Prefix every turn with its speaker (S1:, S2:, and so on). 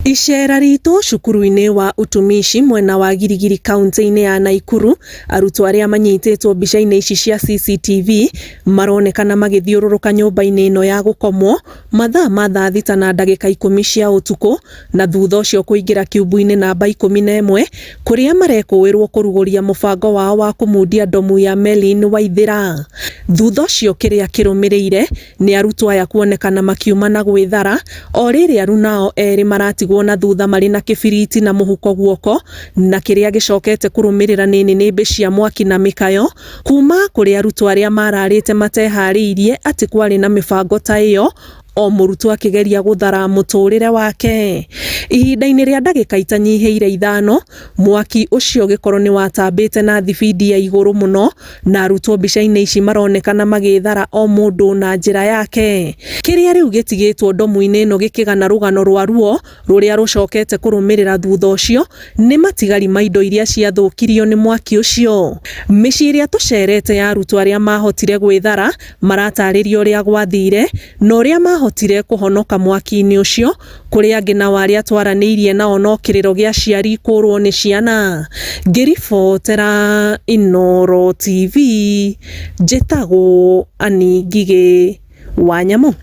S1: Icera ritũ cukuru-inĩ wa utumishi mwena wa Girigiri kaunti-inĩ ya Naikuru, arutwo arĩa manyitĩtwo mbica-inĩ ici cia CCTV maronekana magĩthiũrũrũka nyũmba-inĩ ĩno ya gũkomwo mathaa ma thaa thita na ndagĩka 10 cia ũtukũ, na thutha ũcio kũingĩra kiumbu-inĩ namba 11 kũrĩa marekũĩrwo kũrugũria mũbango wao wa kũmundia ndomu ya Melin Waithĩra. Thutha ũcio kĩrĩa kĩrũmĩrĩire nĩ arutwo aya kuonekana makiuma na gwĩthara, o rĩrĩ aruna ao erĩ maratigwo na thutha marĩ na kĩbiriti na mũhuko guoko, na kĩrĩa gĩcokete kũrũmĩrĩra nĩ nĩnĩmbĩ cia mwaki na mĩkayo kuma kũrĩ arutwo arĩa mararĩte mateharĩirie atĩ kwarĩ na mĩbango ta ĩyo, o mũrutwo akĩgeria gũthara mũtũrĩre wake. Ihinda-inĩ rĩa ndagĩka itanyihĩire 5, mwaki ũcio ũgĩkorwo nĩ watambĩte na thibindi ya igũrũ mũno, na arutwo mbica-inĩ ici maronekana magĩthara o mũndũ na njĩra yake. Kĩrĩa rĩu gĩtigĩtwo ndomu-inĩ ĩno gĩkĩgana rũgano rwa ruo rũrĩa rũcokete kũrũmĩrĩra thutha ũcio nĩ matigari ma indo iria ciathũkirio nĩ mwaki ũcio. Mĩciĩ ĩrĩa tũcerete ya arutwo arĩa mahotire gwĩthara maratarĩria ũrĩa gwathire na ũrĩa mahotire kũhonoka mwaki-inĩ ũcio, kũrĩ angĩ nao arĩa twaranĩirie nao no kĩrĩro gĩa ciari kũrwo nĩ ciana. Ngĩribotera Inooro TV, njĩtagwo Annie Ngigĩ Wanyamũ.